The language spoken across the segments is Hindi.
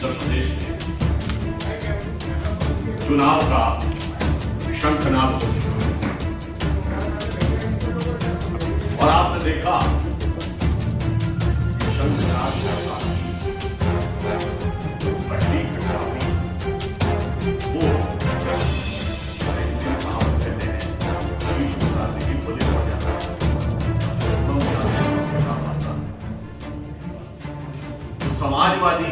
उत्तर प्रदेश में चुनाव का शंखनाद हो चुका और आपने देखा शंखनाद बड़ी घटना हुई वो समाजवादी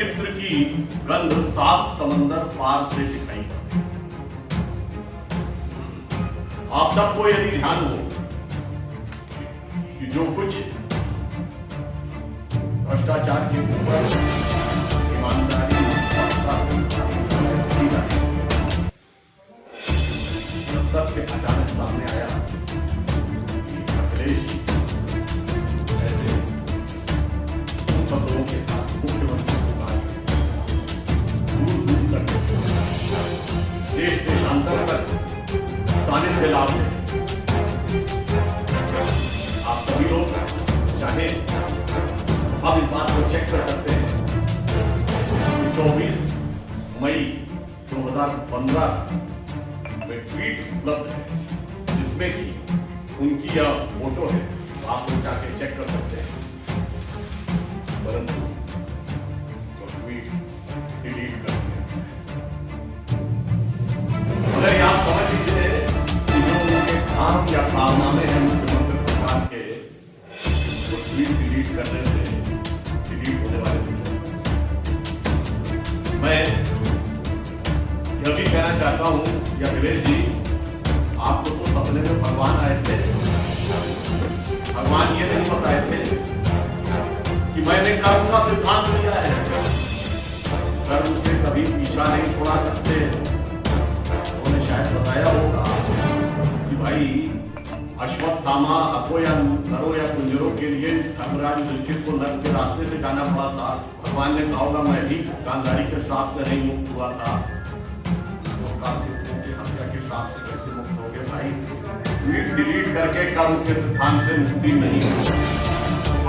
इत्र की गंध 7 समंदर पार से दिखाई। आप सबको यदि ध्यान हो कि जो कुछ भ्रष्टाचार के ऊपर ईमानदारी सत्य अचानक सामने आया कि अखिलेश ऐसे पदों के साथ मुख्यमंत्री को दूर दूर तक देश देशांतर तक सानिध्य लाभ है। आप सभी लोग चाहे अब इस बात को चेक कर सकते हैं कि 24 मई 2015 में ट्वीट उपलब्ध है जिसमें कि उनकी यह फोटो है। आप लोग जाके चेक कर सकते हैं, परंतु तो ट्वीट डिलीट कर दिया। अगर आप समझ लीजिए कि जो उनके काम या कारनामे हैं मुख्यमंत्री सरकार के, वो ट्वीट डिलीट करने से डिलीट होने वाले थे। मैं यह भी कहना चाहता हूं कि अखिलेश जी, आपको तो सपने में भगवान आए थे। भगवान ये नहीं बताए थे कि मैंने कर्म का सिद्धांत लिया है, कर्म से कभी पीछा नहीं छोड़ा सकते। उन्होंने शायद बताया होगा कि भाई अश्वत्थामा अको या नरो या कुंजरों के लिए धर्मराज युधिष्ठिर को नर्क के रास्ते से जाना पड़ा था। भगवान ने कहा होगा मैं भी गांधारी के श्राप से नहीं मुक्त हुआ था, हत्या के श्राप से कैसे मुक्त हो गए? भाई ट्वीट डिलीट करके कर्म के सिद्धांत से मुक्ति नहीं है।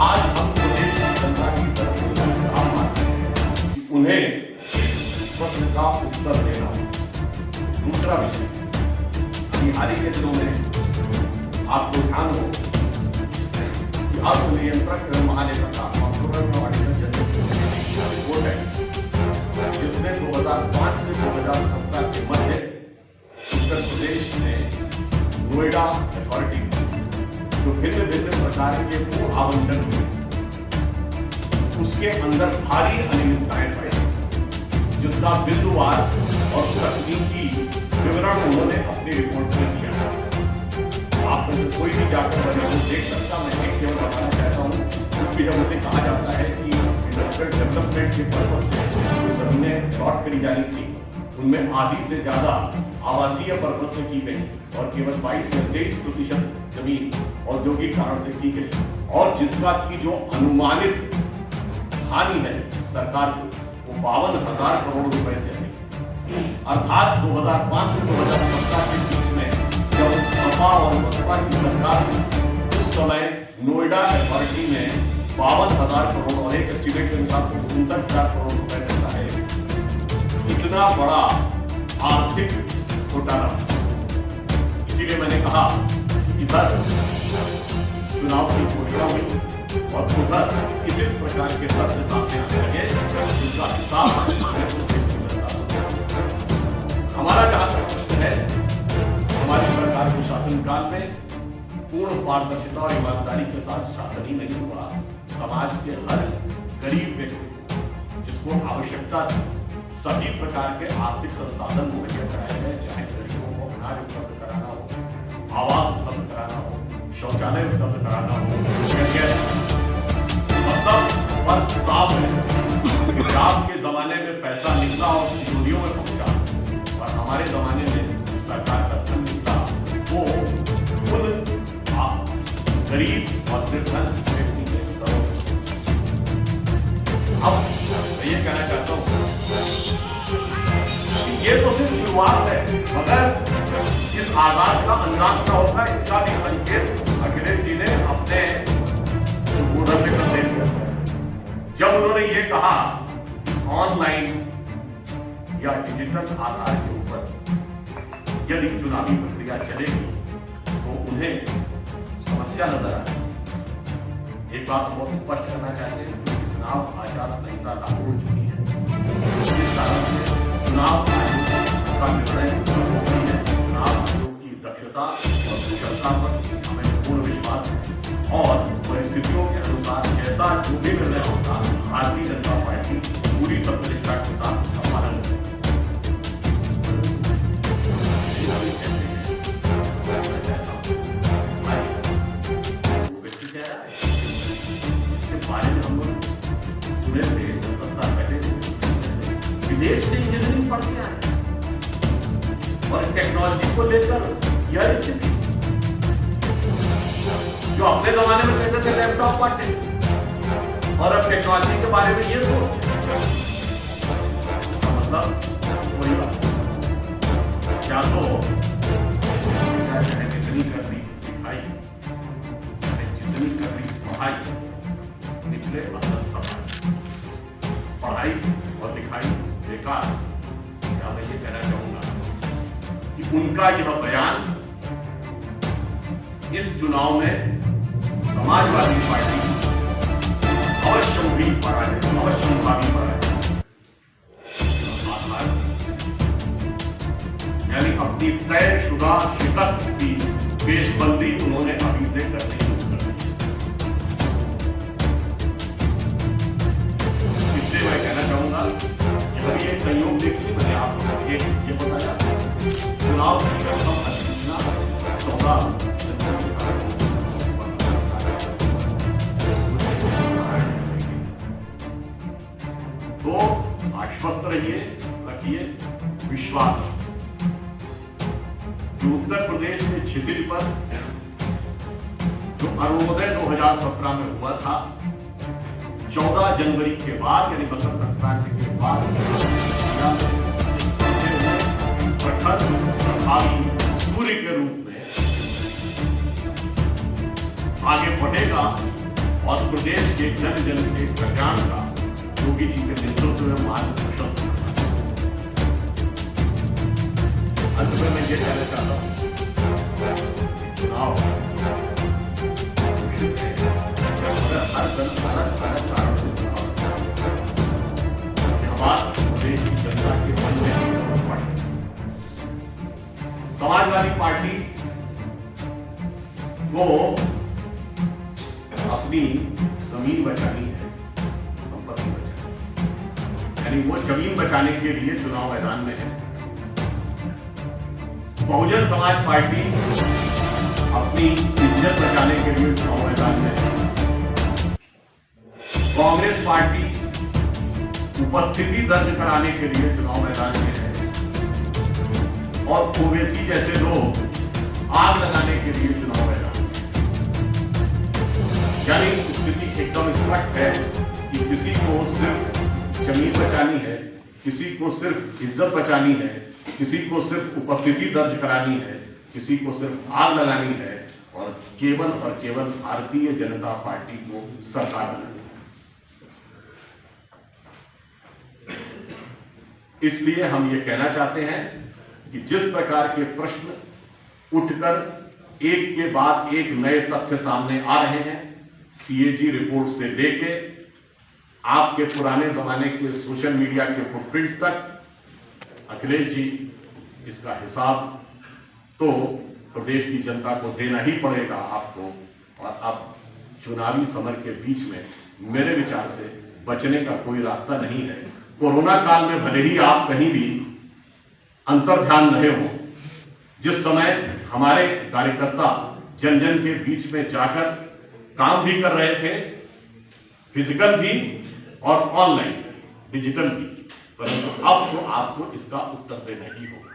आज हम प्रदेश की जनता की तरफ से काम आते हैं कि उन्हें इस प्रश्न का उत्तर देना। दूसरा विषय, अभी हाल ही के दिनों में आपको ध्यान हो कि अर्थ नियंत्रक महालेखाकार रिपोर्ट है जिसने 2005 से 2017 के मध्य उत्तर प्रदेश में नोएडा अथॉरिटी जो भिन्न भिन्न प्रकार के भू आवंटन हुए उसके अंदर भारी अनियमितताएं पाई, जिसका बिंदुवार और तकनीकी विवरण उन्होंने अपनी रिपोर्ट में दिया। आप में से कोई भी जाकर रिपोर्ट देख सकता। मैं एक केवल बताना चाहता हूँ क्योंकि जब उसे कहा जाता है कि इंडस्ट्रियल डेवलपमेंट के पर्पज से जमीनें प्लॉट करी जानी थी, उनमें आधी से ज्यादा आवासीय पर्पज से की गई और केवल 22 या 23% जमीन औद्योगिक कारण से की गई, और जिसका की जो अनुमानित हानि है सरकार को वो 52,000 करोड़ रुपए से है। अर्थात 2005 से 2017 के बीच में जब सपा और बसपा की सरकार थी उस समय नोएडा अथॉरिटी में 52,000 करोड़ और एक एस्टीमेट के अनुसार 59,000 करोड़ रुपए देता है। इतना बड़ा आर्थिक घोटाला। इसीलिए मैंने कहा कि इधर चुनाव की घोषणा हुई और उधर इस प्रकार के तथ्य सामने आने लगे जिसका हिसाब हमारा जहां तक प्रश्न है, हमारी सरकार के शासनकाल में पूर्ण पारदर्शिता और ईमानदारी के साथ शासन ही नहीं हुआ। समाज के हर गरीब व्यक्ति जिसको आवश्यकता थी सभी प्रकार के आर्थिक संसाधन मुहैया कराए गए, चाहे गरीबों को अनाज उपलब्ध कराना हो, आवास उपलब्ध कराना हो, शौचालय उपलब्ध कराना हो। मतलब साफ है कि आपके जमाने में पैसा निकला और तिजोरियों में पहुंचा, और हमारे जमाने में सरकार का धन निकला वो खुद गरीब और निर्धन व्यक्ति के स्तरों। अब मैं ये कहना चाहता हूँ ये तो सिर्फ शुरुआत है, मगर इस आगाज का अंदाज क्या होगा इसका भी संकेत अखिलेश जी ने अपने जब उन्होंने ये कहा ऑनलाइन या डिजिटल आधार के ऊपर यदि चुनावी प्रक्रिया चलेगी तो उन्हें समस्या नजर आए। एक बात बहुत स्पष्ट करना चाहते हैं, चुनाव आचार संहिता लागू हो चुकी है, जिस कारण से चुनाव आयोग का निर्णय है। चुनाव आयोग की दक्षता और कुशलता पर हमें पूर्ण विश्वास है और परिस्थितियों के अनुसार जैसा जो भी निर्णय होगा भारतीय जनता पार्टी पूरी तत्परता के साथ उसका पालन करेगी। व्यक्ति कह रहा है इसके बारे में हम लोग सुने थे 10 साल पहले विदेश से इंजीनियरिंग पढ़ के आए और टेक्नोलॉजी को लेकर यह स्थिति जो अपने जमाने में कहते थे लैपटॉप बांटे और अब टेक्नोलॉजी के बारे में ये सोच, मतलब वही बात क्या तो जितनी कर दी दिखाई, जितनी कर दी पढ़ाई निकले असल सफाई, पढ़ाई और दिखाई बेकार। क्या मैं ये कहना चाहूंगा कि उनका यह बयान इस चुनाव में समाजवादी पार्टी अवश्य भी पराजय, अवश्य भावी पराजय, यानी अपनी तयशुदा शिकस्त की पेशबंदी उन्होंने अभी से करनी शुरू कर दी। इसलिए मैं कहना चाहूंगा कि अभी एक संयोग देखिए, मैंने आपको ये बताया चुनाव की प्रथम अधिसूचना 14 तो आश्वस्त रहिए, रखिए विश्वास। जो उत्तर प्रदेश में क्षितिज पर जो अरुणोदय 2017 में हुआ था, 14 जनवरी के बाद यानी मकर संक्रांति के बाद प्रखर प्रभावी सूर्य के रूप में आगे बढ़ेगा और प्रदेश के जन जन के कल्याण का योगी जी के नेतृत्व में मार्गदर्शन। अंत में मैं ये कहना चाहता हूँ चुनाव हर कारण से बात देश की जनता के मन में पड़े। समाजवादी पार्टी को अपनी जमीन बचानी है, संपत्ति बचानी, यानी वो जमीन बचाने के लिए चुनाव मैदान में है। बहुजन समाज पार्टी अपनी इज्जत बचाने के लिए चुनाव मैदान में है। कांग्रेस पार्टी उपस्थिति दर्ज कराने के लिए चुनाव मैदान में है और ओवैसी जैसे लोग आग लगाने के लिए चुनाव मैदान में है। यानी स्थिति एकदम स्पष्ट है कि किसी को सिर्फ जमीन बचानी है, किसी को सिर्फ इज्जत बचानी है, किसी को सिर्फ उपस्थिति दर्ज करानी है, किसी को सिर्फ आग लगानी है और केवल भारतीय जनता पार्टी को सरकार बनानी है। इसलिए हम ये कहना चाहते हैं कि जिस प्रकार के प्रश्न उठकर एक के बाद एक नए तथ्य सामने आ रहे हैं, सीएजी रिपोर्ट से लेके आपके पुराने जमाने के सोशल मीडिया के फुटप्रिंट्स तक, अखिलेश जी इसका हिसाब तो प्रदेश की जनता को देना ही पड़ेगा आपको। और अब चुनावी समर के बीच में मेरे विचार से बचने का कोई रास्ता नहीं है। कोरोना काल में भले ही आप कहीं भी अंतर्ध्यान रहे हो, जिस समय हमारे कार्यकर्ता जन जन के बीच में जाकर काम भी कर रहे थे, फिजिकल भी और ऑनलाइन डिजिटल भी, परंतु अब तो आपको इसका उत्तर देना ही होगा।